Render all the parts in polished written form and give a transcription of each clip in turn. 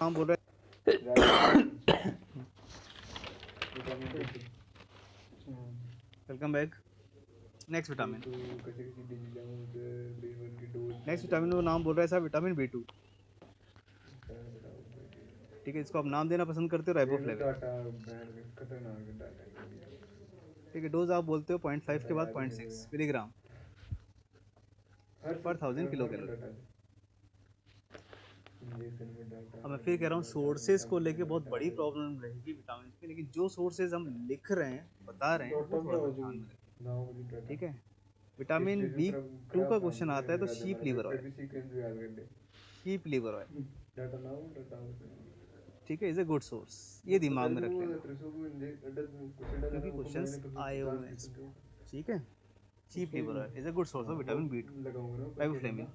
नाम बोल रहे वेलकम बैक। नेक्स्ट विटामिन वो नाम बोल रहा है साहब विटामिन B2। ठीक है, इसको आप नाम देना पसंद करते हो राइबोफ्लेविन। ठीक है, डोज आप बोलते हो 0.5 के बाद 0.6 मिलीग्राम पर 1000 किलो कैलोरी। अब मैं फिर कह रहा हूँ सोर्सेज को लेके बहुत बड़ी प्रॉब्लम रहेगी विटामिन की, लेकिन जो सोर्सेज हम लिख रहे हैं बता रहे हैं वो थोड़ा सा ध्यान में रखें। ठीक है, विटामिन B2 का क्वेश्चन आता है तो sheep liver oil, sheep liver oil ठीक है, इज ए गुड सोर्स, ये दिमाग में रख लेना क्योंकि क्वेश्चंस आए हुए हैं इसमें। ठीक है, cheap liver oil is a good source of vitamin B2। Riboflavin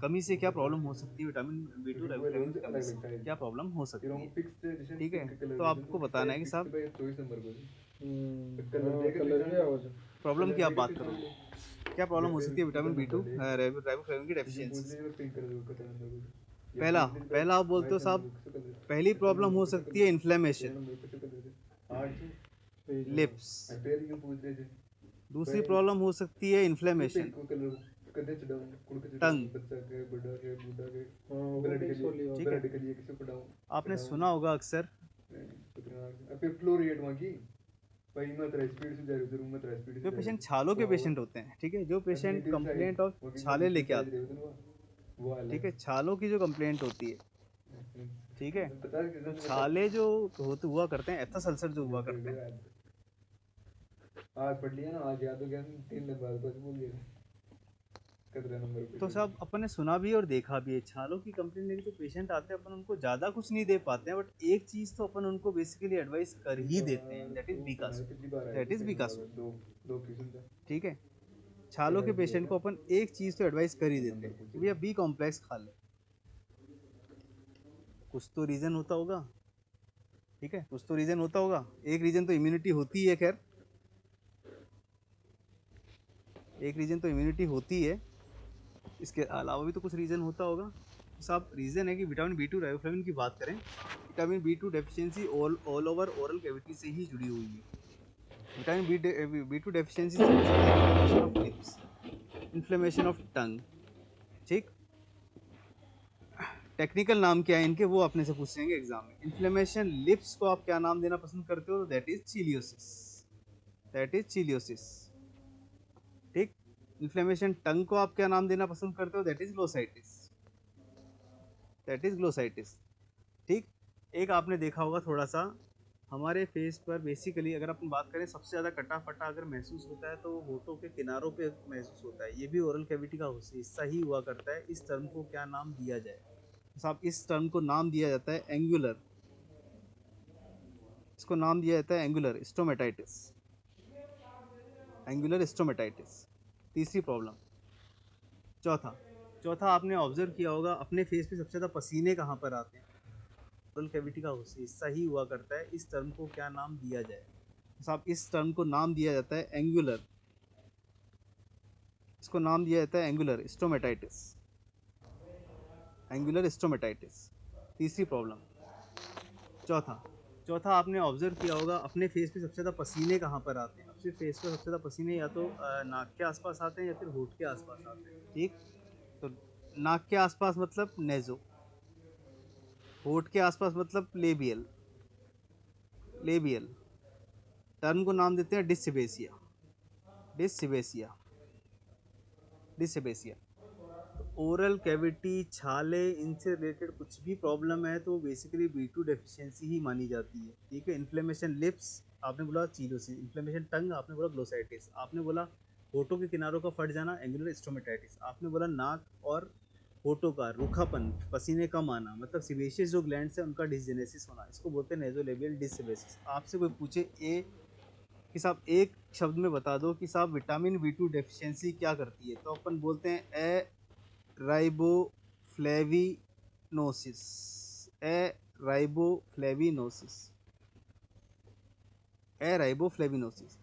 कमी से क्या प्रॉब्लम हो सकती है, विटामिन B2 राइबोफ्लेविन की कमी से क्या प्रॉब्लम हो सकती है। ठीक है, तो आपको बताना है कि साहब प्रॉब्लम की आप बात करोगे, क्या प्रॉब्लम हो सकती है विटामिन B2 राइबोफ्लेविन की डेफिशिएंसी से। पहला पहला आप बोलते हो साहब, पहली प्रॉब्लम हो सकती है इन्फ्लेमेशन लिप्स, दूसरी प्रॉब्लम हो सकती है इन्फ्लेमेशन टंग। ठीक है, आपने सुना होगा अक्सर जो पेशेंट छालों के पेशेंट होते हैं, ठीक है, जो पेशेंट कंप्लेंट ऑफ छाले लेके आते हैं, ठीक है, छालों की जो कंप्लेंट होती है, ठीक है, तो छाले जो होते हुआ करते हैं, एथस अल्सर जो हुआ करते हैं, आज पढ़ लिया ना, आज याद हो गया, 3 दिन बाद बस भूल गए। तो सब अपन ने सुना भी और देखा भी है, छालों की कंप्लेंट लेके जो पेशेंट आते हैं अपन उनको ज़्यादा कुछ नहीं दे पाते हैं, बट एक चीज़ तो अपन उनको बेसिकली एडवाइस कर ही देते हैं, दैट इज बीकासो, दैट इज बीकासो। ठीक है, छालों के पेशेंट को अपन एक चीज़ तो एडवाइस कर ही देते हैं कि भैया बी कॉम्प्लेक्स खा ले, कुछ तो रीज़न होता होगा। ठीक है, कुछ तो रीज़न होता होगा, एक रीज़न तो इम्यूनिटी होती है, खैर एक रीज़न तो इम्यूनिटी होती है, इसके अलावा भी तो कुछ रीज़न होता होगा। साहब रीज़न है कि विटामिन B2 राइबोफ्लेविन की बात करें, vitamin B2 deficiency all over oral cavity से ही जुड़ी हुई है। विटामिन B2 डेफिशिएंसी से हो सकता है inflammation of lips, inflammation of tongue. ठीक, टेक्निकल नाम क्या है इनके वो अपने से पूछेंगे एग्जाम में। इन्फ्लेमेशन लिप्स को आप क्या नाम देना पसंद करते हो, that is cheilosis, that is cheilosis. ठीक, इन्फ्लेमेशन टंग को आप क्या नाम देना पसंद करते हो, that is glossitis, that is glossitis. ठीक, एक आपने देखा होगा थोड़ा सा हमारे फेस पर, बेसिकली अगर अपन बात करें सबसे ज़्यादा कटा फटा अगर महसूस होता है तो वो होठों के किनारों पे महसूस होता है, ये भी ओरल कैविटी का हिस्सा ही हुआ करता है। इस टर्म को क्या नाम दिया जाए, तो साहब इस टर्म को नाम दिया जाता है एंगुलर, इसको नाम दिया जाता है एंगुलर स्टोमेटाइटिस, एंगुलर स्टोमेटाइटिस। तीसरी प्रॉब्लम, चौथा चौथा आपने ऑब्जर्व किया होगा अपने फेस पे सबसे ज़्यादा पसीने कहाँ पर आते हैं, ओरल कैविटी का हिस्सा ही हुआ करता है। इस टर्म को क्या नाम दिया जाए, तो साहब इस टर्म को नाम दिया जाता है एंगुलर, इसको नाम दिया जाता है एंगुलर स्टोमेटाइटिस, एंगुलर स्टोमेटाइटिस। तीसरी प्रॉब्लम, चौथा चौथा आपने ऑब्जर्व किया होगा अपने फेस पे सबसे ज़्यादा पसीने कहाँ पर आते हैं, अपने फेस पे सबसे ज़्यादा पसीने या तो नाक के आसपास आते हैं या फिर होठ के आसपास आते हैं। ठीक, तो नाक के आसपास मतलब नेजो, होठ के आसपास मतलब लेबियल, लेबियल। टर्म को नाम देते हैं डिसबेसिया, डिसबेसिया, डिसबेसिया। ओरल कैविटी, छाले, इनसे रिलेटेड कुछ भी प्रॉब्लम है तो बेसिकली B2 डेफिशिएंसी ही मानी जाती है। ठीक है, इन्फ्लेमेशन लिप्स आपने बोला चिलोसिस, इन्फ्लेमेशन टंग आपने बोला ग्लोसाइटिस, आपने बोला होठों के किनारों का फट जाना एंगुलर स्टोमेटाइटिस, आपने बोला नाक और होठों का रूखापन, पसीने कम आना मतलब सिबेशियस जो ग्लैंड्स है उनका डिसजेनेसिस होना, इसको बोलते हैं नेजोलेबियल डिसबेसिस। आपसे कोई पूछे ए कि साहब एक शब्द में बता दो कि साहब विटामिन B2 डेफिशिएंसी क्या करती है, तो अपन बोलते हैं ए राइबोफ्लेविनोसिस, ए राइबोफ्लेविनोसिस, ए राइबोफ्लेविनोसिस।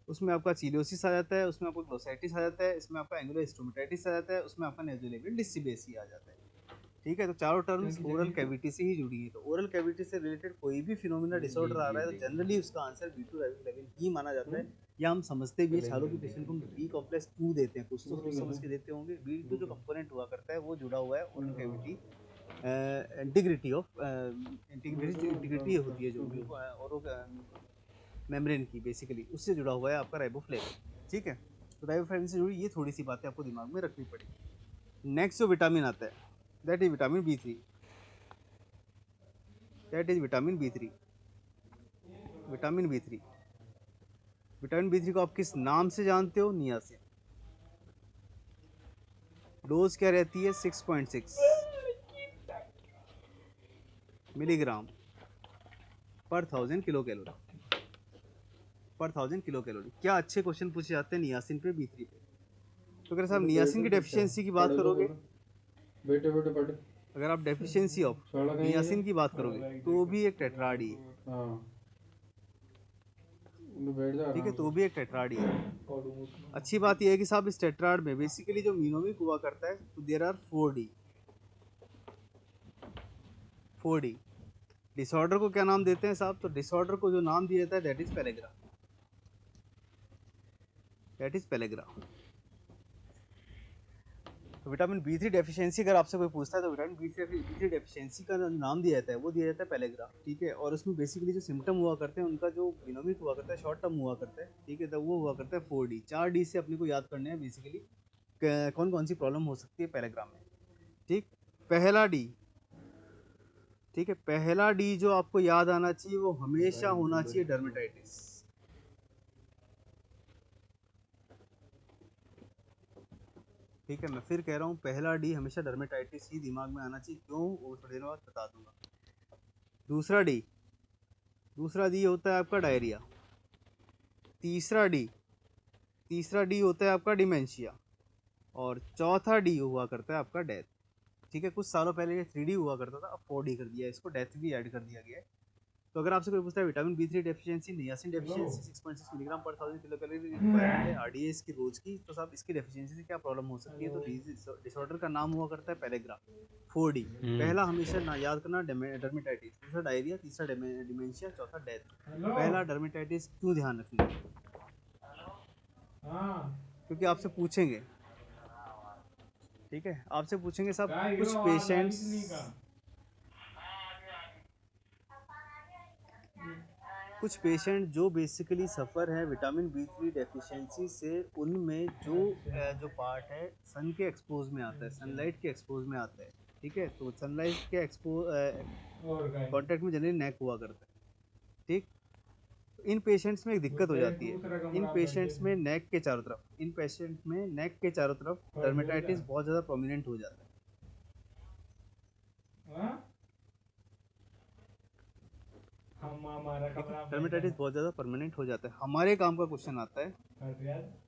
उसमें आपका चिलियोसिस आ जाता है, उसमें आपका ग्लोसाइटिस आ जाता है, इसमें आपका एंगुलर स्टोमेटाइटिस आ जाता है, उसमें आपका नेजोलेबियल डिसबेसिया आ जाता है। ठीक है। तो चारों टर्म्स ओरल कैविटी से ही जुड़ी है। तो ओरल कैविटी से रिलेटेड कोई भी फिनोमिना डिसऑर्डर आ रहा है तो जनरली उसका आंसर B2 लेवल ही माना जाता है, या हम समझते भी है छालों की पेशेंट को हम B कॉम्प्लेक्स 2 देते हैं, कुछ तो समझ के देते होंगे। B2 जो कंपोनेंट हुआ करता है वो जुड़ा हुआ है oral cavity integrity of integrity होती है जो भी और मेम्ब्रेन की बेसिकली उससे जुड़ा हुआ है आपका राइबोफ्लेविन। ठीक है। तो राइबोफ्लेविन से जुड़ी ये थोड़ी सी बातें आपको दिमाग में रखनी पड़ेगी। नेक्स्ट जो विटामिन आता है that is vitamin B3। That is vitamin B3। Vitamin B3। Vitamin B3 को आप किस नाम से जानते हो? नियासिन। डोज क्या रहती है? 6.6 मिलीग्राम पर 1000 किलो कैलोरी। पर 1000 किलो कैलोरी। क्या अच्छे क्वेश्चन पूछे जाते हैं नियासिन पे, B3 पे। तो अगर साहब नियासिन की डेफिशिएंसी की बात करोगे, बेटे बेटे पढ़, अगर आप डेफिशिएंसी ऑफ छोड़ा कहीं नियासिन की बात करोगे तो वो भी एक टेट्राड ही है। हाँ बैठ जा ठीक है। आराम तो वो से। भी एक टेट्राड ही है। अच्छी बात यह है कि साहब इस टेट्राड में बेसिकली जो मीनोमिक हुआ करता है तो there are 4D। 4D disorder को क्या नाम देते हैं साहब? तो डिसऑर्डर को जो नाम दिया जाता है that is pellagra. That is pellagra. तो विटामिन B3 डेफिशिएंसी अगर आपसे कोई पूछता है तो विटामिन B3 डेफिशिएंसी का जो नाम दिया जाता है वो दिया जाता है पेलेग्रा। ठीक है। और उसमें बेसिकली जो सिम्टम हुआ करते हैं उनका जो बिनोमिक हुआ करता है शॉर्ट टर्म हुआ करता है। ठीक है। तो वो हुआ करता है 4D। 4D से अपने को याद करने हैं बेसिकली कौन कौन सी प्रॉब्लम हो सकती है पेलेग्रा में। ठीक। पहला डी। ठीक है। पहला डी जो आपको याद आना चाहिए वो हमेशा होना चाहिए डर्मेटाइटिस। ठीक है। मैं फिर कह रहा हूँ पहला डी हमेशा डर्मेटाइटिस ही दिमाग में आना चाहिए। क्यों वो थोड़ी देर बाद बता दूंगा। दूसरा डी। दूसरा डी होता है आपका डायरिया। तीसरा डी। तीसरा डी होता है आपका डिमेंशिया। और चौथा डी हुआ करता है आपका डेथ। ठीक है। कुछ सालों पहले ये 3D हुआ करता था, अब 4D कर दिया, इसको डेथ भी ऐड कर दिया गया है। तो अगर आपसे कोई पूछता है vitamin B3 deficiency, niacin deficiency 6.6 milligram पर 1000 किलो कैलोरी रिक्वायरमेंट है आरडीएस की रोज की, तो साहब इसकी डेफिशिएंसी से क्या प्रॉब्लम हो सकती है? तो डिसऑर्डर का नाम हुआ करता है पेलेग्रा। 4D। पहला हमेशा ना याद करना डर्मेटाइटिस, दूसरा डायरिया, तीसरा डिमेंशिया, चौथा डेथ। पहला डर्मेटाइटिस क्यों ध्यान रखना? क्योंकि आपसे पूछेंगे। ठीक है। आपसे पूछेंगे साहब कुछ पेशेंट्स कुछ पेशेंट जो बेसिकली सफ़र है विटामिन B3 डेफिशिएंसी से, उनमें जो पार्ट है सन के एक्सपोज में आता है, सनलाइट के एक्सपोज में आता है। ठीक है। तो सनलाइट के कांटेक्ट में जनरली नेक हुआ करता है। ठीक। इन पेशेंट्स में एक दिक्कत हो जाती है। इन पेशेंट्स में नेक के चारों तरफ इन पेशेंट में नेक के चारों तरफ डर्मेटाइटिस बहुत ज़्यादा प्रोमिनेंट हो जाता है। ठीक है। डर्मेटाइटिस बहुत ज़्यादा परमानेंट हो जाता है। हमारे काम का क्वेश्चन आता है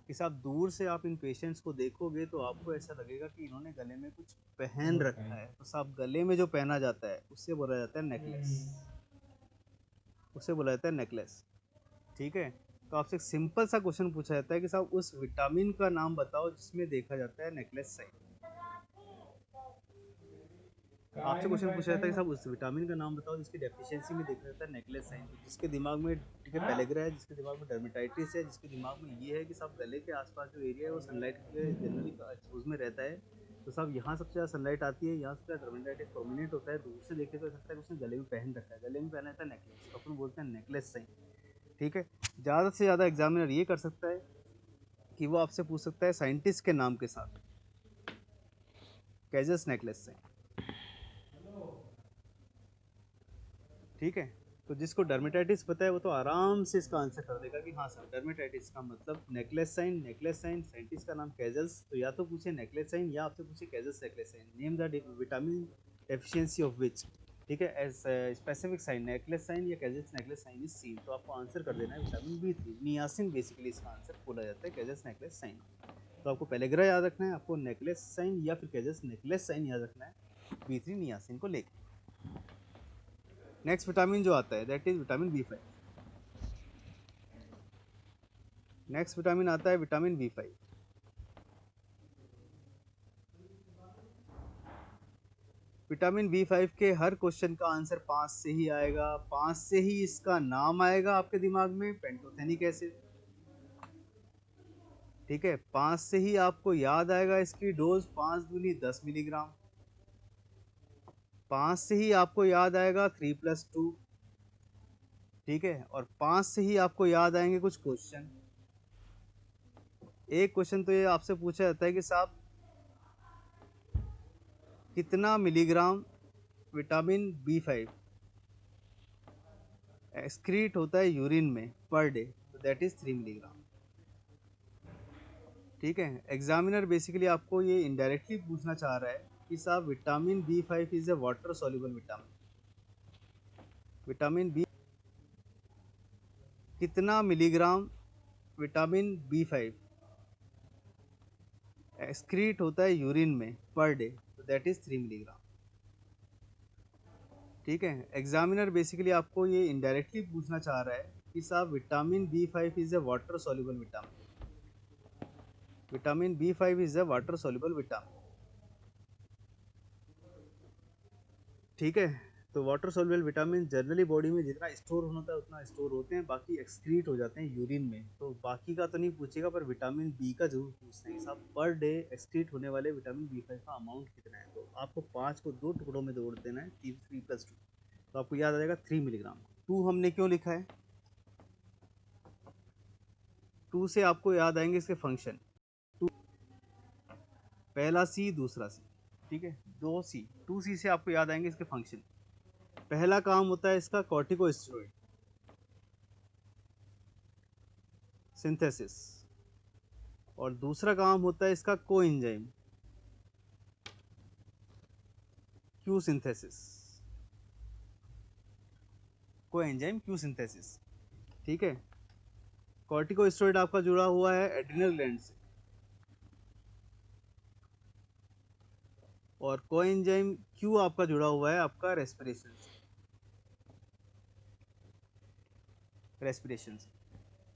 कि साहब दूर से आप इन पेशेंट्स को देखोगे तो आपको ऐसा लगेगा कि इन्होंने गले में कुछ पहन रखा है। तो साहब गले में जो पहना जाता है उससे बोला जाता है नेकलेस। उससे बोला जाता है नेकलेस। ठीक है। तो आपसे एक सिंपल सा क्वेश्चन पूछा जाता है कि साहब उस विटामिन का नाम बताओ जिसमें देखा जाता है नेकलेस साइन। आपसे क्वेश्चन पूछा जाता है कि साहब उस विटामिन का नाम बताओ जिसकी डेफिशिएंसी में देखा जाता है नेकलेस साइन। तो जिसके दिमाग में ठीक है पेलेग्रा है, जिसके दिमाग में डर्मेटाइटिस है, जिसके दिमाग में ये है कि साहब गले के आसपास जो एरिया है वो सनलाइट के जनरली एक्सपोज में रहता है, तो साहब यहाँ सबसे ज़्यादा सनलाइट आती है, यहाँ सबसे ज़्यादा डर्मेटाइटिस प्रोमिनेंट होता है। दूर से देखे तो सकता है कि उसने गले में पहन रखा है, गले में पहना रहता है नेकलेस, तो अपन बोलते हैं नेकलेस साइन। ठीक है। ज़्यादा से ज़्यादा एग्जामिनर ये कर सकता है कि वो आपसे पूछ सकता है साइंटिस्ट के नाम के साथ कैजस नेकलेस साइन। ठीक है। तो जिसको डर्मेटाइटिस पता है वो तो आराम से इसका आंसर कर देगा कि हाँ सर डर्मेटाइटिस का मतलब necklace sign. Necklace sign scientist का नाम कैजल्स, तो या तो पूछे नेकलेस साइन या आपसे पूछे Casal's necklace sign. Name the vitamin deficiency of which. ठीक है। Age specific sign necklace sign या Casal's necklace sign is seen, तो आपको आंसर कर देना है विटामिन B3 नियासिन। बेसिकली इसका आंसर बोला जाता है कैजल्स नेकलेस साइन। तो आपको पेलेग्रा याद रखना है, आपको नेकलेस साइन या फिर कैजल्स नेकलेस साइन याद रखना है B3 नियासिन को लेकर। नेक्स्ट विटामिन जो आता है that is vitamin B5। Next vitamin आता है विटामिन B5। विटामिन B5 के हर क्वेश्चन का आंसर 5 से ही आएगा, 5 से ही इसका नाम आएगा आपके दिमाग में, पेंटोथेनिक एसिड। ठीक है, 5 से ही आपको याद आएगा इसकी डोज 5 दूनी 10 मिलीग्राम। 5 से ही आपको याद आएगा 3+2। ठीक है, और 5 से ही आपको याद आएंगे कुछ क्वेश्चन। एक क्वेश्चन तो ये आपसे पूछा जाता है कि साहब कितना मिलीग्राम विटामिन B5 एक्सक्रीट होता है यूरिन में पर डे, तो दैट इज 3 मिलीग्राम। ठीक है, एग्जामिनर बेसिकली आपको ये इनडायरेक्टली पूछना चाह रहा है कि साहब vitamin B5 is a water soluble vitamin. Vitamin B कितना मिलीग्राम विटामिन B5 एक्सक्रीट होता है यूरिन में पर डे, तो दैट इज 3 मिलीग्राम। ठीक है, एग्जामिनर बेसिकली आपको ये इनडायरेक्टली पूछना चाह रहा है कि साहब vitamin B5 is a water soluble vitamin. Vitamin B5 is a water soluble vitamin. ठीक है, तो water soluble vitamin generally body में जितना स्टोर होना था उतना स्टोर होते हैं, बाकी एक्सक्रीट हो जाते हैं यूरिन में। तो बाकी का तो नहीं पूछेगा, पर विटामिन बी का जरूर पूछते हैं साहब पर डे एक्सक्रीट होने वाले विटामिन B5 का अमाउंट कितना है। तो आपको 5 को 2 टुकड़ों में तोड़ देना है, 3+2, तो आपको याद आ जाएगा 3 मिलीग्राम। 2 हमने क्यों लिखा है? 2 से आपको याद आएंगे इसके फंक्शन। 2 पहला सी दूसरा सी, ठीक है, 2C 2C से आपको याद आएंगे इसके फंक्शन। पहला काम होता है इसका कॉर्टिकोस्टेरॉइड सिंथेसिस, और दूसरा काम होता है इसका coenzyme Q synthesis. Coenzyme Q synthesis. ठीक है, कॉर्टिकोस्टेरॉइड आपका जुड़ा हुआ है एड्रिनल ग्लैंड से, और कोएंजाइम क्यू आपका जुड़ा हुआ है आपका रेस्पिरेशन से। रेस्पिरेशन से,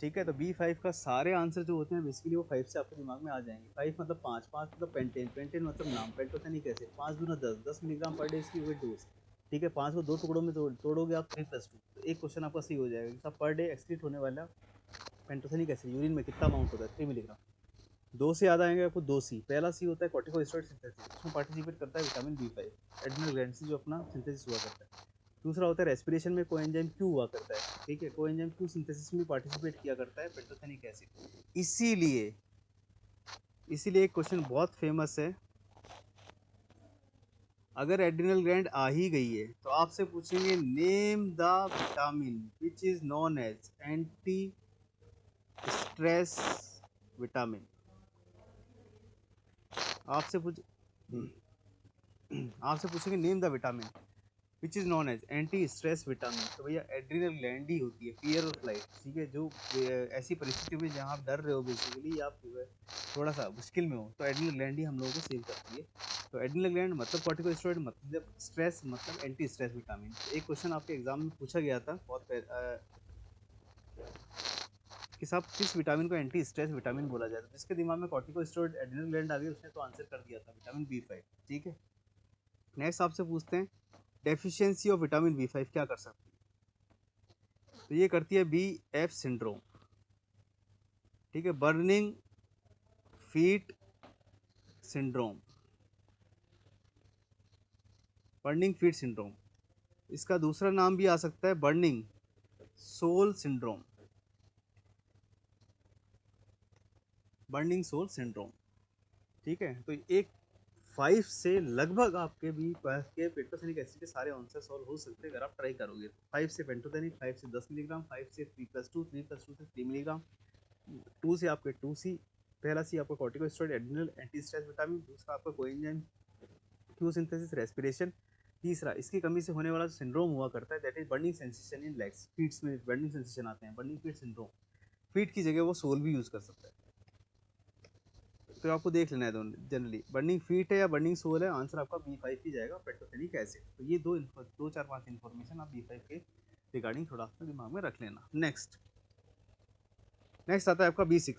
ठीक है। तो B5 का सारे आंसर जो होते हैं बेसिकली वो 5 से आपके दिमाग में आ जाएंगे। 5 मतलब 5, 5 मतलब पेंटेन, पेंटेन मतलब नाम, पेंटोथेनिक एसिड, 5 दूना 10, 10 मिलीग्राम पर डे इसकी वेट डोज। ठीक है, 5 को 2 टुकड़ों में तोड़ोगे आप 3+2, तो एक क्वेश्चन आपका सही हो जाएगा कि साहब पर डे एक्सक्रीट होने वाला पेंटोथेनिक एसिड यूरिन में कितना अमाउंट होता है, 3 मिलीग्राम। 2 से याद आएंगे आपको 2C। पहला C होता है कॉर्टिकोस्टेरॉइड सिंथेसिस, इसमें पार्टिसिपेट करता है विटामिन B5 एड्रिनल ग्लैंड से जो अपना सिंथेसिस हुआ करता है। दूसरा होता है रेस्पिरेशन में कोएंजाइम क्यू हुआ करता है। ठीक है, कोएंजाइम क्यू सिंथेसिस में पार्टिसिपेट किया करता है पेंटोथेनिक एसिड। इसीलिए इसीलिए एक क्वेश्चन बहुत फेमस है, अगर एड्रिनल ग्लैंड आ ही गई है तो आपसे पूछेंगे name the vitamin which is known as anti stress vitamin. आपसे पूछेंगे name the vitamin which is known as anti stress vitamin, तो भैया एड्रिनल ग्लैंड ही होती है, फियर और फ्लाइट। ठीक है, जो ऐसी परिस्थितियों में जहाँ आप डर रहे हो बेसिकली, आप थोड़ा सा मुश्किल में हो, तो एड्रिनल ग्लैंड ही हम लोगों को सेव करती है। तो एड्रिनल ग्लैंड मतलब कॉर्टिकोस्टेरॉइड, मतलब स्ट्रेस, मतलब एंटी स्ट्रेस विटामिन। एक क्वेश्चन आपके एग्जाम में पूछा गया था बहुत कि साहब किस विटामिन को एंटी स्ट्रेस विटामिन बोला जाता है। जिसके दिमाग में कॉर्टिकोस्टेरॉइड एड्रिनल ग्लैंड आ गई उसने तो आंसर कर दिया था विटामिन B5। ठीक है, नेक्स्ट आपसे पूछते हैं डेफिशिएंसी ऑफ विटामिन B5 क्या कर सकती है। तो ये करती है BF सिंड्रोम। ठीक है, burning feet syndrome, burning feet syndrome. इसका दूसरा नाम भी आ सकता है burning sole syndrome, burning sole syndrome. ठीक है, तो एक 5 से लगभग आपके भी के पेंटोथेनिक एसिड के सारे आंसर सॉल्व हो सकते हैं अगर आप ट्राई करोगे। 5 से पेंटोथेनिक, 5 से 10 मिलीग्राम, 5 से 3+2, 3+2 से 3 मिलीग्राम, 2 से आपके 2C। पहला C आपका corticosteroid adrenal anti stress vitamin, दूसरा आपका कोएंजाइम क्यू सिंथेसिस रेस्पिरेशन, तीसरा इसकी कमी से होने वाला सिंड्रोम हुआ करता है that is burning sensation in legs, feets में बर्निंग सेंसेशन आते हैं, बर्निंग फीट सिंड्रोम। फीट की जगह वो सोल भी यूज कर सकता है, तो आपको देख लेना है दोनों जनरली बर्निंग फीट है या बर्निंग सोल है। आंसर आपका B5 ही जाएगा, पेंटोथेनिक एसिड। तो ये दो चार पांच इन्फॉर्मेशन आप B5 के रिगार्डिंग थोड़ा अपने दिमाग में रख लेना। नेक्स्ट आता है आपका B6,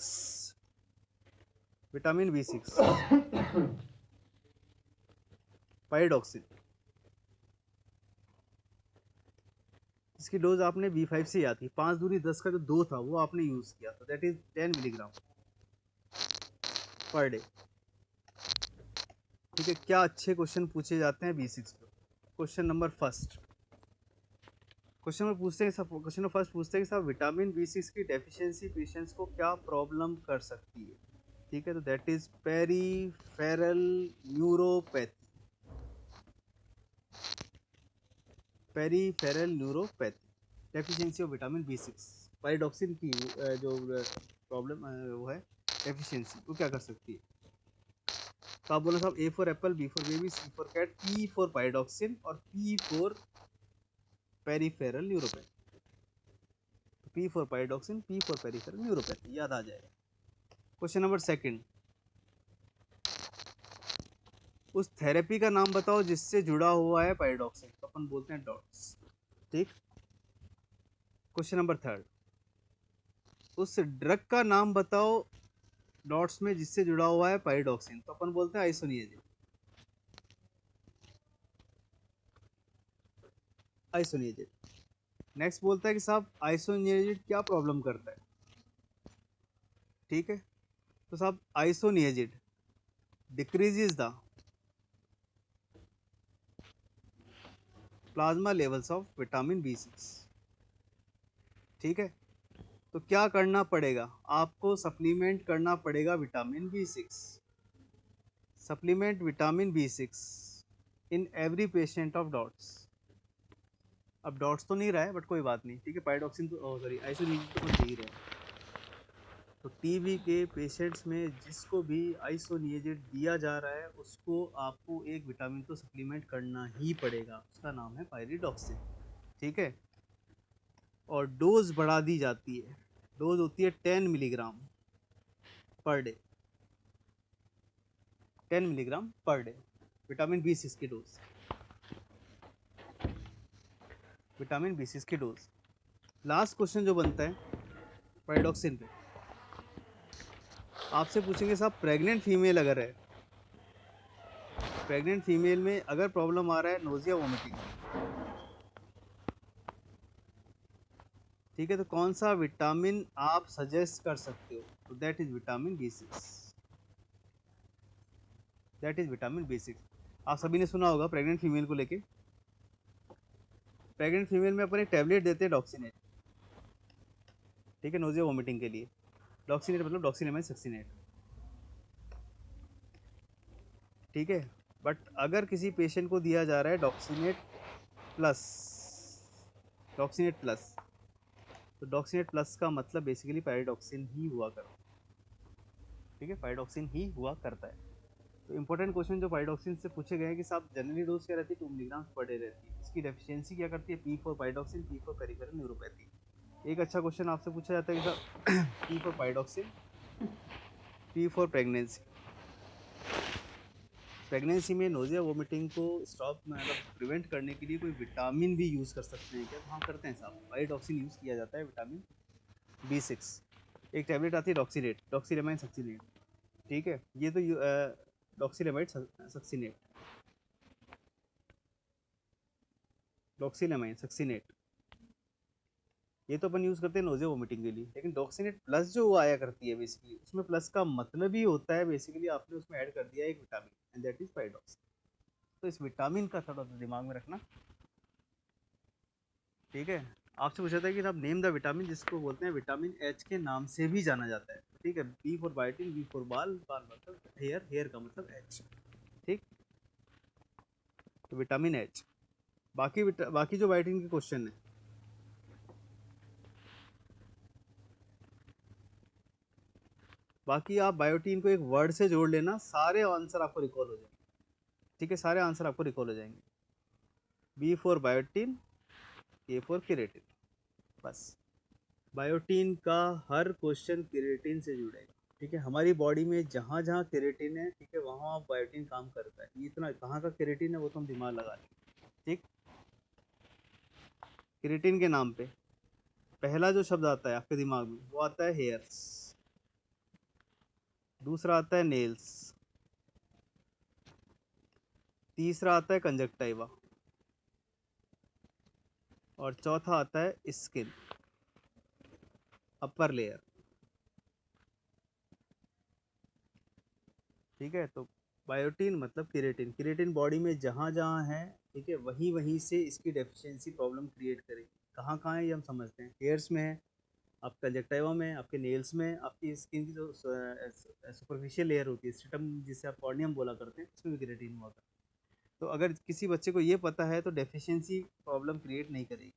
विटामिन B6 पाइरोडॉक्सिन। इसकी डोज आपने B5 से याद की, 5 दूनी 10 का जो 2 था वो आपने यूज किया, तो that is 10 milligram per day. ठीक है, क्या अच्छे क्वेश्चन पूछे जाते हैं B6 पे। क्वेश्चन नंबर फर्स्ट, क्वेश्चन में पूछते हैं सब, क्वेश्चन में फर्स्ट पूछते हैं कि साहब विटामिन B6 की डेफिशिएंसी पेशेंट्स को क्या प्रॉब्लम कर सकती है। ठीक है, तो that is peripheral neuropathy, peripheral neuropathy, deficiency of vitamin B6, पाइरोडॉक्सिन की जो प्रॉब्लम वो है डेफिशिएंसी, वो क्या कर सकती है। तो आप बोलो साहब A for apple, B for baby, C for cat, P for pyridoxine और P for peripheral neuropathy. P for pyridoxine, P for peripheral neuropathy, याद आ जाएगा। क्वेश्चन नंबर सेकंड, उस थेरेपी का नाम बताओ जिससे जुड़ा हुआ है पाइरोडॉक्सिन, तो अपन बोलते हैं डॉट्स। ठीक। क्वेश्चन नंबर थर्ड, उस ड्रग का नाम बताओ डॉट्स में जिससे जुड़ा हुआ है पाइरोडॉक्सिन, तो अपन बोलते हैं आइसोनियाजिन, आइसोनियाजिन। नेक्स्ट बोलता है कि साहब आइसोनियाजिन क्या प्रॉब्लम करता है। ठीक है, तो साहब isoniazid decreases the plasma levels of vitamin B6। ठीक है, तो क्या करना पड़ेगा आपको, सप्लीमेंट करना पड़ेगा vitamin B6, supplement vitamin B6 in every patient of dots. अब डॉट्स तो नहीं रहा है बट कोई बात नहीं, ठीक है, पाइरोडॉक्सिन तो सॉरी आइसोनियाजिन तो दे ही रहे हैं। तो टीबी के पेशेंट्स में जिसको भी आइसोनियाजिन दिया जा रहा है उसको आपको एक विटामिन तो सप्लीमेंट करना ही पड़ेगा, उसका नाम है पाइरिडॉक्सिन। ठीक है, और डोज बढ़ा दी जाती है, डोज होती है 10 milligram per day, 10 milligram per day vitamin B6 की डोज, विटामिन B6 की डोज। लास्ट क्वेश्चन जो बनता है पाइरोडॉक्सिन पे, आपसे पूछेंगे साहब प्रेग्नेंट फीमेल अगर है, प्रेग्नेंट फीमेल में अगर प्रॉब्लम आ रहा है नोजिया वोमिटिंग, ठीक है, तो कौन सा विटामिन आप सजेस्ट कर सकते हो, तो that is vitamin B6, that is vitamin B6। आप सभी ने सुना होगा प्रेग्नेंट फीमेल को लेके, प्रेग्नेंट फीमेल में अपन एक टैबलेट देते हैं डॉक्सीनेट, ठीक है, नोजिया वोमिटिंग के लिए। डॉक्सीनेट मतलब डॉक्सीनेमाइन सक्सीनेट, ठीक है। बट अगर किसी पेशेंट को दिया जा रहा है डॉक्सीनेट प्लस, डॉक्सीनेट प्लस, तो डॉक्सीनेट प्लस का मतलब बेसिकली पाइरोडॉक्सिन ही हुआ करता है। ठीक है, पाइरोडॉक्सिन ही हुआ करता है। तो इंपॉर्टेंट क्वेश्चन जो पाइरोडॉक्सिन से पूछे गए हैं कि साहब जनरली डोज क्या रहती है, 2 मिलीग्राम पर डे रहती है, इसकी डेफिशिएंसी क्या करती है, P for pyridoxine, P for peripheral neuropathy. एक अच्छा क्वेश्चन आपसे पूछा जाता है कि साहब P for pyridoxine, P for pregnancy, pregnancy में नोजिया वोमिटिंग को स्टॉप मतलब प्रिवेंट करने के लिए कोई विटामिन भी यूज़ कर सकते हैं क्या, तो हाँ करते हैं साहब, पाइरोडॉक्सिन यूज़ किया जाता है विटामिन B6। एक टैबलेट आती है डॉक्सीनेट, डॉक्सीलेमाइन सक्सीनेट, ठीक है, ये तो डॉक्सीलेमाइड सक्सीनेट, डॉक्सीलेमाइन सक्सीनेट, ये तो अपन यूज़ करते हैं नोजिया वोमिटिंग के लिए। लेकिन डॉक्सीनेट प्लस जो आया करती है बेसिकली, उसमें प्लस का मतलब ही होता है बेसिकली आपने उसमें ऐड कर दिया एक विटामिन, एंड दैट इज पाइरोडॉक्सिन। तो इस विटामिन का थोड़ा सा दिमाग में रखना। ठीक है, आपसे पूछा था कि आप नेम द विटामिन जिसको बोलते हैं विटामिन H के नाम से भी जाना जाता है। ठीक है, B for biotin, B for बाल, बाल मतलब हेयर, हेयर का मतलब H। ठीक, तो विटामिन H। बाकी जो बायोटिन के क्वेश्चन है, बाकी आप बायोटीन को एक वर्ड से जोड़ लेना, सारे आंसर आपको रिकॉल हो जाएंगे। ठीक है, सारे आंसर आपको रिकॉल हो जाएंगे। बी फॉर बायोटीन, के फॉर केरेटिन, बस। बायोटीन का हर क्वेश्चन केरेटिन से जुड़ेगा। ठीक है, हमारी बॉडी में जहाँ जहाँ केरेटिन है, ठीक है, वहाँ बायोटीन काम करता है। इतना कहाँ का केरेटिन है वो तो हम दिमाग लगा लें। ठीक, केरेटिन के नाम पे पहला जो शब्द आता है आपके दिमाग में वो आता है हेयर्स, दूसरा आता है नेल्स, तीसरा आता है कंजक्टाइवा, और चौथा आता है स्किन, अपर लेयर। ठीक है, तो बायोटीन मतलब केरेटिन। केरेटिन बॉडी में जहाँ जहाँ है, ठीक है, वहीं वहीं से इसकी डेफिशिएंसी प्रॉब्लम क्रिएट करेगी। कहाँ कहाँ है ये हम समझते हैं। हेयर्स में है, आपका कंजक्टिवा में, आपके नेल्स में, आपकी स्किन की जो सुपरफिशियल लेयर होती है, स्ट्रैटम जिसे आप कॉर्नियम बोला करते हैं, उसमें भी केरेटिन हुआ करता है। तो अगर किसी बच्चे को ये पता है तो डेफिशिएंसी प्रॉब्लम क्रिएट नहीं करेगी।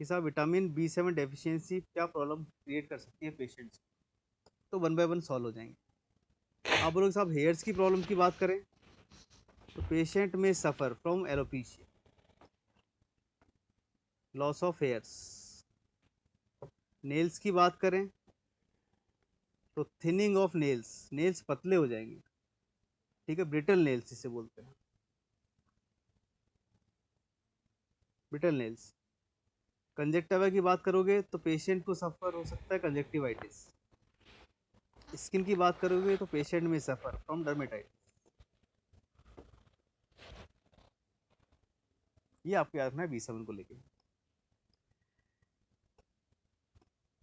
कि साहब विटामिन B7 डेफिशिएंसी क्या प्रॉब्लम क्रिएट कर सकती है पेशेंट्स, तो वन बाय वन सॉल्व हो जाएंगे। आप बोलोगे साहब हेयर्स की प्रॉब्लम की बात करें तो पेशेंट में suffer from alopecia, loss of hairs. Nails की बात करें तो थिनिंग ऑफ नेल्स, नेल्स पतले हो जाएंगे। ठीक है, ब्रिटल नेल्स जिसे बोलते हैं, ब्रिटल नेल्स। कंजक्टिवा की बात करोगे तो पेशेंट को सफ़र हो सकता है कंजक्टिवाइटिस। स्किन की बात करोगे तो पेशेंट में सफ़र फ्रॉम डर्मेटाइटिस। ये आपको याद रखना है B7 को लेके।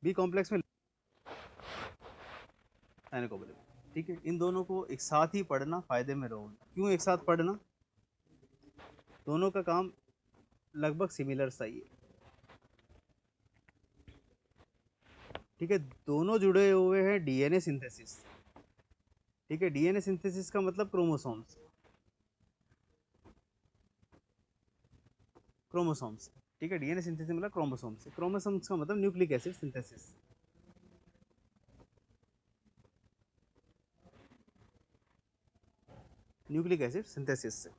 बी कॉम्प्लेक्स में साइनोकोबैलिक। ठीक है, इन दोनों को एक साथ ही पढ़ना, फायदे में रहोगे। क्यों एक साथ पढ़ना? दोनों का काम लगभग सिमिलर सा ही है। ठीक है, दोनों जुड़े हुए हैं डीएनए सिंथेसिस। ठीक है, डीएनए सिंथेसिस का मतलब क्रोमोसोम्स, क्रोमोसोम्स। ठीक है, डीएनए सिंथेसिस मतलब क्रोमोसोम्स, क्रोमोसोम्स का मतलब nucleic acid synthesis. Nucleic acid synthesis से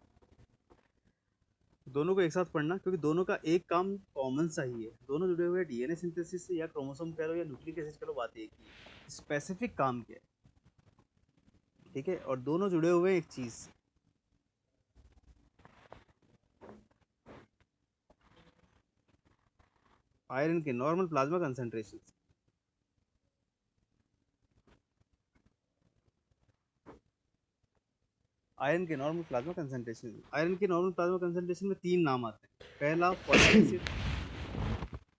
दोनों को एक साथ पढ़ना, क्योंकि दोनों का एक काम कॉमन सा ही है। दोनों जुड़े हुए हैं डीएनए सिंथेसिस से, या क्रोमोसोम कह लो या न्यूक्लिक एसिड कह लो, बात एक ही है। स्पेसिफिक काम क्या है? ठीक है, और दोनों जुड़े हुए हैं एक चीज से, आयरन के नॉर्मल प्लाज्मा कंसंट्रेशन। आयरन के नॉर्मल प्लाज्मा कंसंट्रेशन, आयरन के नॉर्मल प्लाज्मा कंसंट्रेशन में तीन नाम आते हैं। पहला फॉलिक एसिड,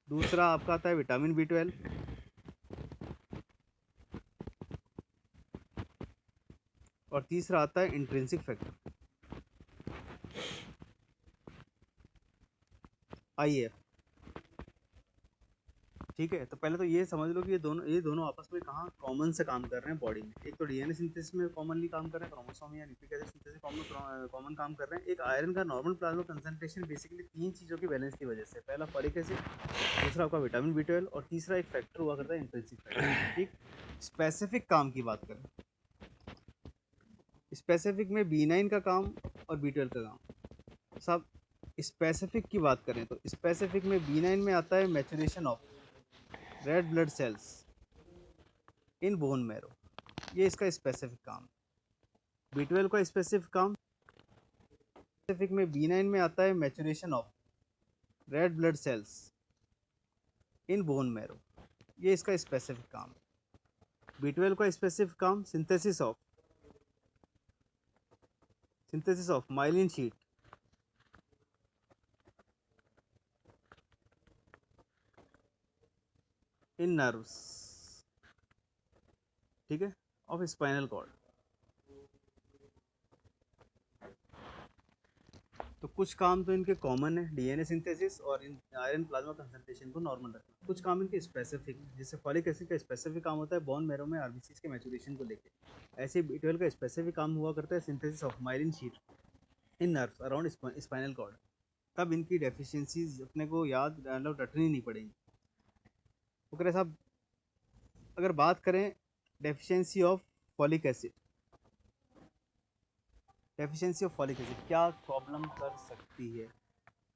दूसरा आपका आता है विटामिन B12, और तीसरा आता है इंट्रिंसिक फैक्टर, IF। ठीक है, तो पहले तो ये समझ लो कि ये दोनों आपस में कहाँ कॉमन से काम कर रहे हैं बॉडी में। एक तो डीएनए सिंथेसिस में कॉमनली काम कर रहे हैं, क्रोमोसोम या न्यूक्लिक एसिड सिंथेसिस कॉमन काम कर रहे हैं। एक आयरन का नॉर्मल प्लाज्मा कंसंट्रेशन बेसिकली तीन चीज़ों की बैलेंस की वजह से। पहला फॉलिक एसिड, दूसरा आपका विटामिन B12, और तीसरा एक फैक्टर हुआ करता है इंट्रिंसिक फैक्टर। ठीक, स्पेसिफिक काम की बात करें, स्पेसिफिक में B9 का काम और B12 का काम। सब स्पेसिफिक की बात करें तो स्पेसिफिक में B9 में आता है maturation of red blood cells in bone marrow, ये इसका स्पेसिफिक काम। B12 का स्पेसिफिक काम, स्पेसिफिक में B9 में आता है maturation of red blood cells in bone marrow, ये इसका स्पेसिफिक काम। B12 का स्पेसिफिक काम synthesis of myelin sheath in nerves. ठीक है, ऑफ स्पाइनल कॉर्ड। तो कुछ काम तो इनके कॉमन है, डीएनए सिंथेसिस और इन आयरन प्लाज्मा कंसंट्रेशन को नॉर्मल रखना। कुछ काम इनके स्पेसिफिक है, जैसे फॉलिक एसिड का स्पेसिफिक काम होता है बोन मैरो में आरबीसी के मैचुरेशन को लेके। ऐसे B12 का स्पेसिफिक काम हुआ करता है synthesis of myelin sheath in nerves around spinal cord. तब इनकी डेफिशिएंसीज अपने को याद मतलब रटनी नहीं पड़ेगी। तो कह रहे साहब अगर बात करें deficiency of folic acid, deficiency of folic acid क्या प्रॉब्लम कर सकती है?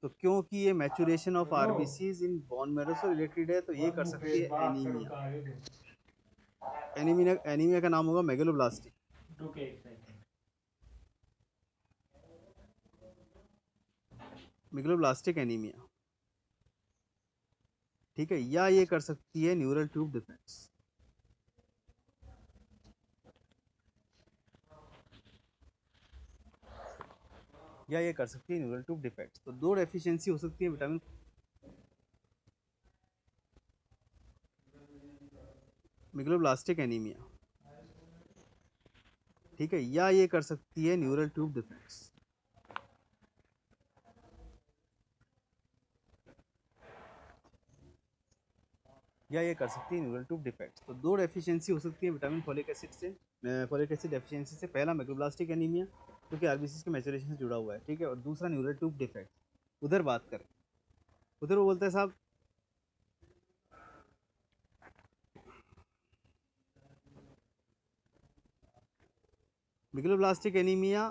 तो क्योंकि ये maturation of RBCs in bone marrow से रिलेटेड है, तो ये कर सकती है एनीमिया। एनीमिया, एनीमिया का नाम होगा मेगलोब्लास्टिक। Megaloblastic anaemia. ठीक है, या ये कर सकती है न्यूरल ट्यूब डिफेक्ट्स। या ये कर सकती है न्यूरल ट्यूब डिफेक्ट्स। तो दो डेफिशिएंसी हो सकती है विटामिन, मेगलोब्लास्टिक एनीमिया, ठीक है, या ये कर सकती है न्यूरल ट्यूब डिफेक्ट्स। या ये कर सकती है न्यूरल ट्यूब डिफेक्ट्स। तो दो डेफिशिएंसी हो सकती है विटामिन फोलिक एसिड से, फोलिक एसिड डेफिशिएंसी से। पहला मेगलोब्लास्टिक एनीमिया जो कि आरबीसी के मैचुरेशन से जुड़ा हुआ है, ठीक है, और दूसरा न्यूरल ट्यूब डिफेक्ट। उधर बात करें, उधर वो बोलता है साहब मेगलोब्लास्टिक एनीमिया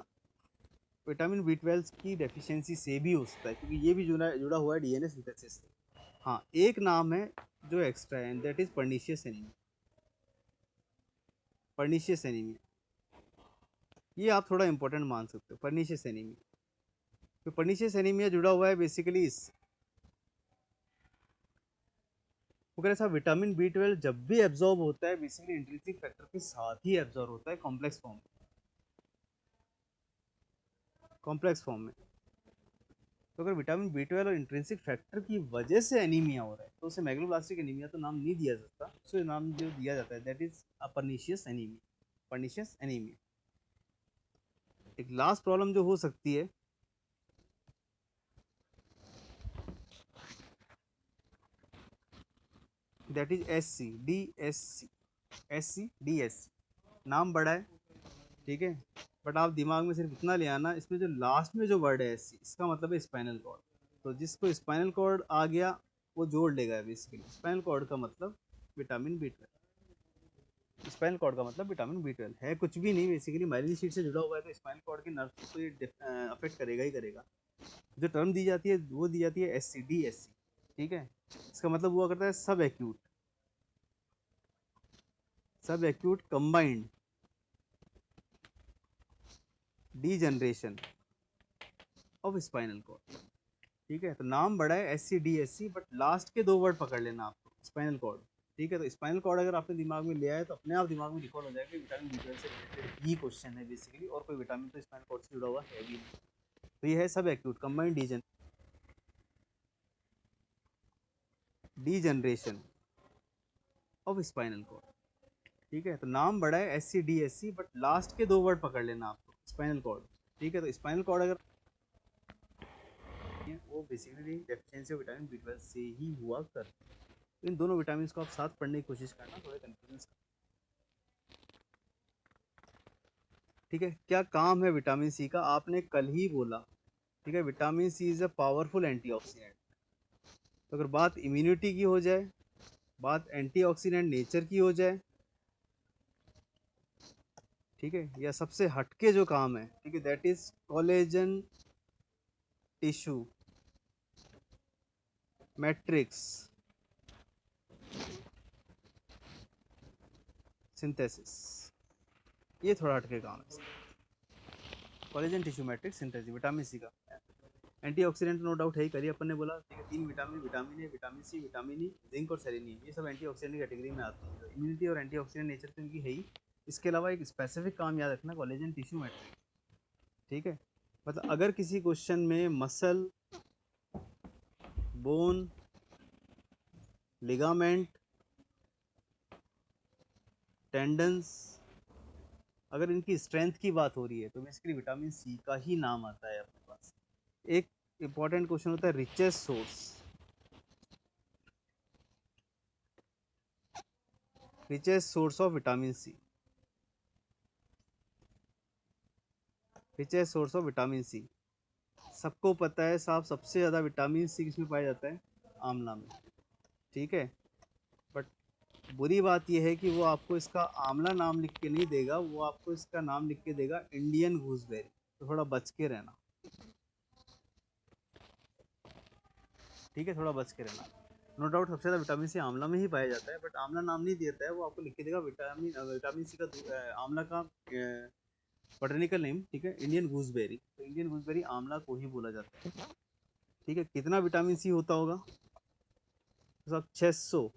विटामिन B12 की डेफिशिएंसी से भी हो सकता है, क्योंकि ये भी जुड़ा हुआ है डीएनए सिंथेसिस से। हाँ, एक नाम है जो एक्स्ट्रा है, that is pernicious anaemia. Pernicious anaemia ये आप थोड़ा इंपॉर्टेंट मान सकते हो, पर्नीशियस एनीमिया। तो पर्नीशियस एनीमिया जुड़ा हुआ है बेसिकली इस, वो कह रहे साहब विटामिन B12 जब भी एब्जॉर्ब होता है बेसिकली इंट्रिंसिक फैक्टर के साथ ही एब्जॉर्ब होता है, कॉम्प्लेक्स फॉर्म में, कॉम्प्लेक्स फॉर्म में। तो अगर विटामिन B12 और इंट्रिंसिक फैक्टर की वजह से एनीमिया हो रहा है तो उसे मेगलोब्लास्टिक एनीमिया तो नाम नहीं दिया जाता, उसे नाम जो दिया जाता है that is pernicious anaemia, pernicious anaemia. एक लास्ट प्रॉब्लम जो हो सकती है, दैट इज SC, नाम बड़ा है, ठीक है, बट आप दिमाग में सिर्फ इतना ले आना, इसमें जो लास्ट में जो वर्ड है SC, इसका मतलब है स्पाइनल कॉर्ड। तो जिसको स्पाइनल कॉर्ड आ गया वो जोड़ लेगा बेसिकली। स्पाइनल कॉर्ड का मतलब विटामिन B12, स्पाइनल कॉर्ड का मतलब विटामिन B12 है कुछ भी नहीं, बेसिकली माइलिन शीट से जुड़ा हुआ है, तो स्पाइनल कॉर्ड के नर्व को ये अफेक्ट करेगा ही करेगा। जो टर्म दी जाती है वो दी जाती है SC, ठीक है, इसका मतलब हुआ करता है subacute combined degeneration of spinal cord, ठीक है। तो नाम बड़ा है SC, बट लास्ट के दो वर्ड पकड़ लेना आपको, स्पाइनल कॉर्ड, ठीक है। तो स्पाइनल कॉर्ड अगर आपने दिमाग में लिया है तो अपने आप दिमाग में रिकॉर्ड हो जाएगा कि विटामिन B12 से रिलेटेड ही क्वेश्चन है बेसिकली, और कोई विटामिन तो स्पाइनल कॉर्ड से जुड़ा हुआ है भी नहीं। तो ये है subacute combined degeneration of spinal cord, ठीक है। तो नाम बड़ा है SC, बट लास्ट के दो वर्ड पकड़ लेना आपको, स्पाइनल कॉर्ड, ठीक है। तो स्पाइनल कॉर्ड अगर वो basically deficiency of vitamin B12 से ही हुआ कर। इन दोनों विटामिन को आप साथ पढ़ने की कोशिश करना, थोड़े कंफ्यूजन, ठीक है। क्या काम है विटामिन सी का, आपने कल ही बोला, ठीक है, vitamin C is a powerful antioxidant. तो अगर बात इम्यूनिटी की हो जाए, बात एंटीऑक्सीडेंट नेचर की हो जाए, ठीक है, या सबसे हटके जो काम है, ठीक है, that is collagen tissue matrix synthesis, ये थोड़ा हटके काम है। Collagen tissue matrix synthesis vitamin C का एंटीऑक्सीडेंट नो डाउट है ही, करिए अपन ने बोला, ठीक है। तीन vitamin, vitamin A, vitamin C, vitamin E, zinc और सेलेनियम, ये सब एंटीऑक्सीडेंट कैटेगरी में आते हैं। तो इम्यूनिटी और एंटीऑक्सीडेंट नेचर तो इनकी है ही। इसके अलावा एक स्पेसिफिक काम याद रखना, कोलेजन टिश्यू मैट्रिक्स, ठीक है। मतलब अगर किसी क्वेश्चन में मसल, बोन, लिगामेंट, टेंडन्स, अगर इनकी स्ट्रेंथ की बात हो रही है तो बेसिकली विटामिन सी का ही नाम आता है अपने पास। एक इंपॉर्टेंट क्वेश्चन होता है richest source, richest source of vitamin C, richest source of vitamin C. सबको पता है साहब सबसे ज़्यादा विटामिन सी किसमें पाया जाता है, आंवला में, ठीक है। बट बुरी बात यह है कि वो आपको इसका आंवला नाम लिख के नहीं देगा, वो आपको इसका नाम लिख के देगा इंडियन गूसबेरी। तो थोड़ा बच के रहना, ठीक है, थोड़ा बच के रहना। नो डाउट सबसे ज़्यादा विटामिन सी आंवला में ही पाया जाता है, बट आंवला नाम नहीं देता है, वो आपको लिख के देगा विटामिन सी का आंवला का बॉटनिकल नेम, ठीक है, इंडियन गूसबेरी। तो इंडियन गूसबेरी आंवला को ही बोला जाता है, ठीक है। कितना विटामिन सी होता होगा, तो सब 600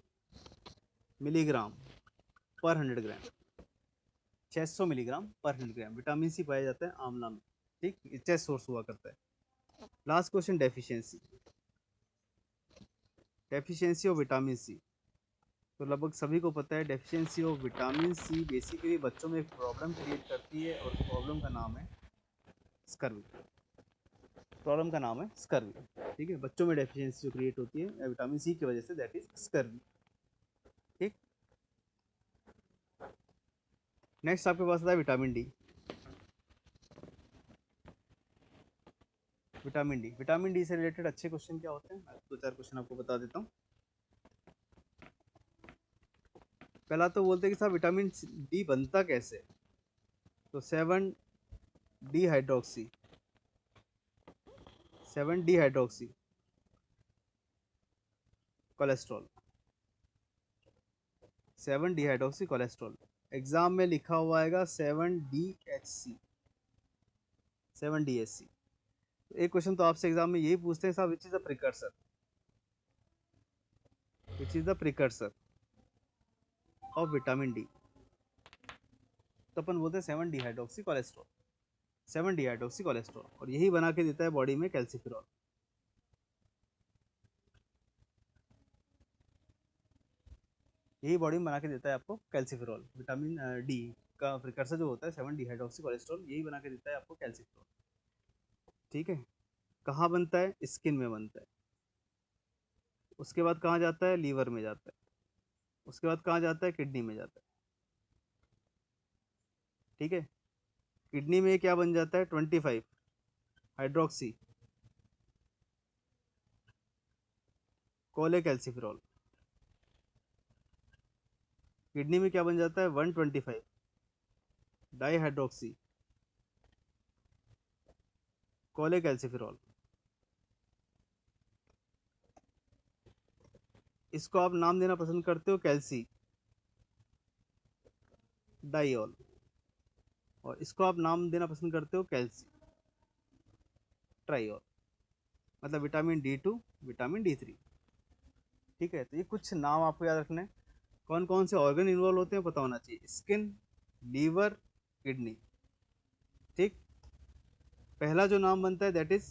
मिलीग्राम पर 100 ग्राम, 600 मिलीग्राम पर 100 ग्राम विटामिन सी पाया जाता है आंवला में, ठीक, एचएस सोर्स हुआ करता है। Last question, deficiency, deficiency of vitamin C. तो लगभग सभी को पता है deficiency of vitamin C basically बच्चों में एक प्रॉब्लम क्रिएट करती है और उस प्रॉब्लम का नाम है स्कर्वी। प्रॉब्लम का नाम है स्कर्वी। ठीक है, बच्चों में डेफिशिएंसी जो क्रिएट होती है विटामिन सी की वजह से, दैट इज स्कर्वी। ठीक, नेक्स्ट आपके पास आता है vitamin D. Vitamin D, vitamin D से रिलेटेड अच्छे क्वेश्चन क्या होते हैं, मैं 2-4 क्वेश्चन आपको बता देता हूँ। पहला तो बोलते हैं कि साहब विटामिन डी बनता कैसे, तो 7 D hydroxy, 7 D hydroxy cholesterol, 7 D hydroxy cholesterol. Exam में लिखा हुआ आएगा 7 DHC, 7 DHC। एक क्वेश्चन तो आपसे एग्जाम में यही पूछते हैं साहब, which is the precursor, which is the precursor of vitamin D. तो अपन बोलते हैं 7 D hydroxy cholesterol, 7 D hydroxy cholesterol, और यही बना के देता है बॉडी में कैल्सिफेरॉल। यही बॉडी में बना के देता है आपको कैल्सिफेरॉल। विटामिन डी का प्रिकर्सर जो होता है 7 डी हाइड्रोक्सी कोलेस्ट्रॉल, यही बना के देता है आपको कैल्सिफेरॉल। ठीक है, कहाँ बनता है, स्किन में बनता है। उसके बाद कहाँ जाता है, लीवर में जाता है। उसके बाद कहाँ जाता है, किडनी में जाता है। ठीक है, किडनी में क्या बन जाता है, 25 हाइड्रोक्सी कोलेकैल्सिफेरॉल। किडनी में क्या बन जाता है, 125 डाई हाइड्रोक्सी कोलेकैल्सिफेरॉल। इसको आप नाम देना पसंद करते हो कैल्सी डाइऑल, और इसको आप नाम देना पसंद करते हो कैल्सी ट्राइऑल, मतलब विटामिन D2, विटामिन D3। ठीक है, तो ये कुछ नाम आपको याद रखना है। कौन कौन से ऑर्गन इन्वॉल्व होते हैं पता होना चाहिए, स्किन, लीवर, किडनी। ठीक, पहला जो नाम बनता है दैट इज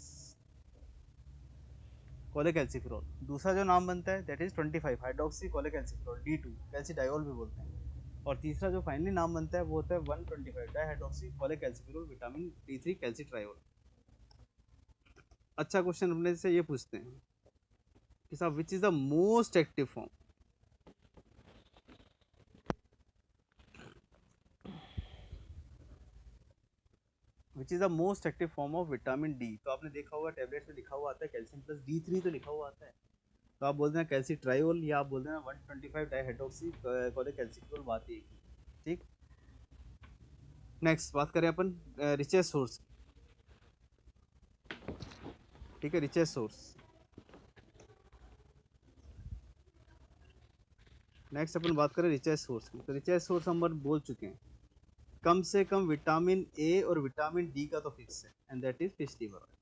कोलेकैल्सिफेरॉल। दूसरा जो नाम बनता है that is 25 hydroxy cholecalciferol, D2 calcidiol भी बोलते हैं। और तीसरा जो फाइनली नाम बनता है वो होता है 125 di hydroxy cholecalciferol vitamin D3 कैल्सी ट्राइऑल। अच्छा क्वेश्चन अपने से ये पूछते हैं कि साहब which is the most active form, which is the most active form of vitamin D. तो आपने देखा होगा टेबलेट में लिखा हुआ आता है कैल्शियम प्लस D3 तो लिखा हुआ आता है, तो आप बोलते हैं कैल्सी ट्राइओल या आप बोलते हैं 125 डाई हाइड्रोक्सी कोलेकैल्सिफेरॉल, बात एक ही। ठीक, नेक्स्ट बात करें अपन रिचेस्ट सोर्स। ठीक है, रिचेस्ट सोर्स। नेक्स्ट अपन बात करें रिचेस्ट सोर्स की, तो रिचेस्ट सोर्स हम बोल चुके हैं, कम से कम विटामिन ए और विटामिन डी का तो फिक्स है, and that is fish liver oil,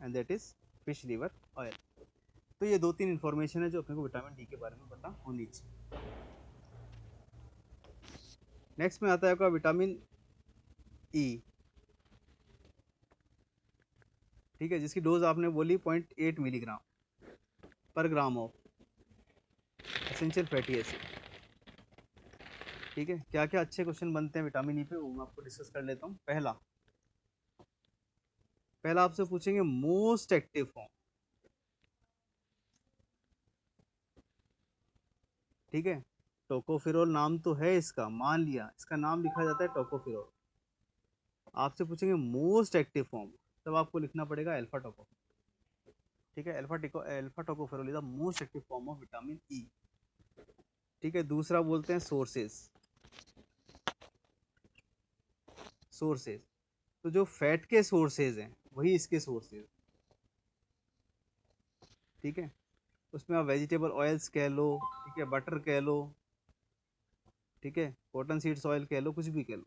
and that is fish liver oil. तो ये 2-3 इन्फॉर्मेशन है जो अपने को विटामिन डी के बारे में पता होनी चाहिए। नेक्स्ट में आता है आपका विटामिन ई। ठीक है, जिसकी डोज आपने बोली 0.8 मिलीग्राम पर gram of essential fatty acid. ठीक है, क्या क्या अच्छे क्वेश्चन बनते हैं विटामिन ई पे वो मैं आपको डिस्कस कर लेता हूँ। पहला आपसे पूछेंगे मोस्ट एक्टिव फॉर्म। ठीक है, टोकोफेरोल नाम तो है इसका, मान लिया इसका नाम लिखा जाता है टोकोफेरोल। आपसे पूछेंगे मोस्ट एक्टिव फॉर्म, तब आपको लिखना पड़ेगा अल्फा टोको। ठीक है, alpha tocopherol is the most active form of vitamin E. ठीक है, दूसरा बोलते हैं सोर्सेज। सोर्सेज, तो जो फैट के सोर्सेज हैं वही इसके सोर्सेज। ठीक है, उसमें आप वेजिटेबल ऑयल्स कह लो, ठीक है, बटर कह लो, ठीक है, कॉटन सीड्स ऑयल कह लो, कुछ भी कह लो।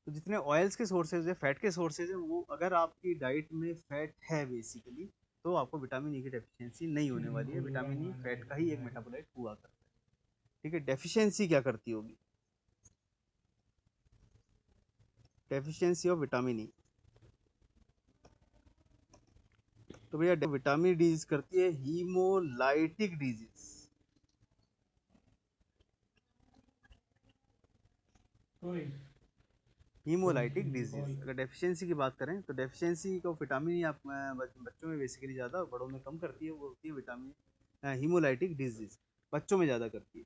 तो जितने ऑयल्स के सोर्सेज है, फैट के सोर्सेज है, वो अगर आपकी डाइट में फैट है बेसिकली, तो आपको विटामिन ई की डेफिशिएंसी नहीं होने वाली है। विटामिन ई फैट का ही एक मेटाबोलाइट हुआ करता है। ठीक है, डेफिशिएंसी क्या करती होगी, डेफिशिएंसी ऑफ विटामिन ई। तो भैया विटामिन डिजीज करती है हीमोलाइटिक डिजीज। हीमोलाइटिक डिजीज अगर डेफिशिएंसी की बात करें तो डेफिशिएंसी को विटामिन ई आप बच्चों में बेसिकली ज़्यादा, बड़ों में कम करती है, वो होती है विटामिन हीमोलाइटिक डिजीज, बच्चों में ज़्यादा करती है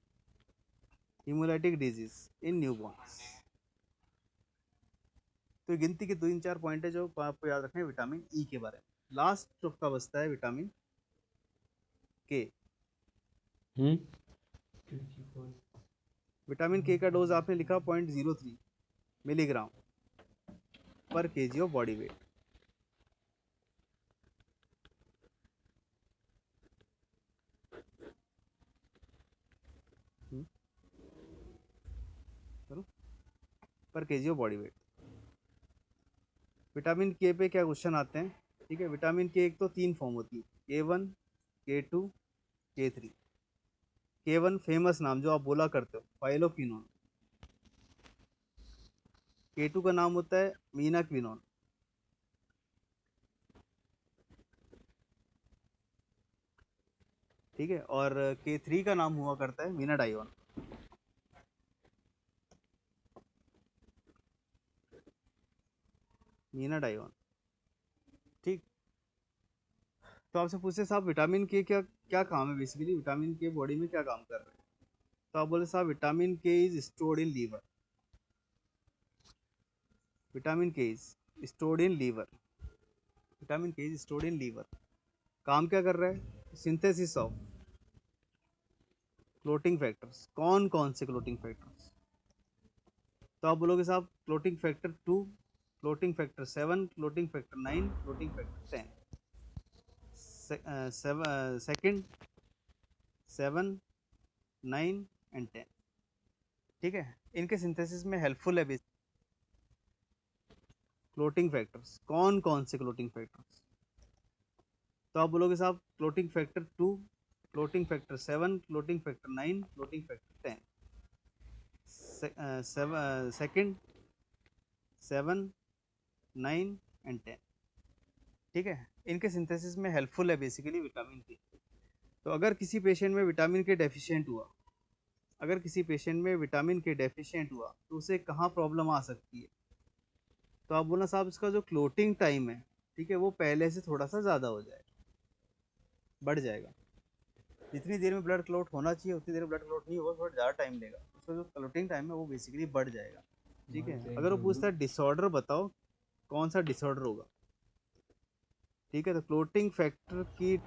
हीमोलाइटिक डिजीज इन न्यूबॉर्न्स। तो गिनती के 3-4 पॉइंट है जो आपको याद रखने हैं विटामिन ई के बारे में। लास्ट का बचता है विटामिन के। विटामिन के का डोज आपने लिखा 0.03 मिलीग्राम पर केजी ऑफ बॉडी वेट। पर KG of body weight. Vitamin के पे क्या क्वेश्चन आते हैं, ठीक है। विटामिन के एक तो 3 फॉर्म होती है, K1, K2, K3। K1 famous नाम जो आप बोला करते हो, फाइलोक्विनोन। K2 का नाम होता है मीनाक्विनोन। ठीक है, और K3 का नाम हुआ करता है मीनाडाइओन। मीनाडाइओन, ठीक। तो आपसे पूछे साहब विटामिन के क्या क्या काम है, बेसिकली विटामिन के बॉडी में क्या काम कर रहे हैं। तो आप बोले साहब vitamin K is stored in liver. Vitamin K is stored in liver. Vitamin K is stored in liver. काम क्या कर रहा है, सिंथेसिस ऑफ क्लोटिंग फैक्टर्स। कौन कौन से क्लोटिंग फैक्टर्स। तो आप बोलोगे साहब clotting factor 2, clotting factor 7, clotting factor 9, clotting factor 10। Second 7, 9 and 10, ठीक है। इनके सिंथेसिस में हेल्पफुल है क्लोटिंग फैक्टर्स। कौन कौन से क्लोटिंग फैक्टर्स। तो आप बोलोगे साहब clotting factor 2, clotting factor 7, clotting factor 9, clotting factor 10। Second 7, 9 and 10, ठीक है। इनके सिंथेसिस में हेल्पफुल है बेसिकली विटामिन के। तो अगर किसी पेशेंट में विटामिन के डेफिशिएंट हुआ, अगर किसी पेशेंट में विटामिन के डेफिशिएंट हुआ तो उसे कहाँ प्रॉब्लम आ सकती है। तो आप बोलना साहब इसका जो क्लोटिंग टाइम है, ठीक है, वो पहले से थोड़ा सा ज़्यादा हो जाएगा, बढ़ जाएगा। जितनी देर में ब्लड क्लॉट होना चाहिए उतनी देर में ब्लड क्लॉट नहीं होगा, थोड़ा ज़्यादा टाइम लेगा, उसका जो क्लोटिंग टाइम है वो बेसिकली बढ़ जाएगा, ठीक है। अगर वो पूछता है डिसऑर्डर बताओ, कौन सा डिसऑर्डर होगा, ठीक है। तो क्लोटिंग फैक्टर की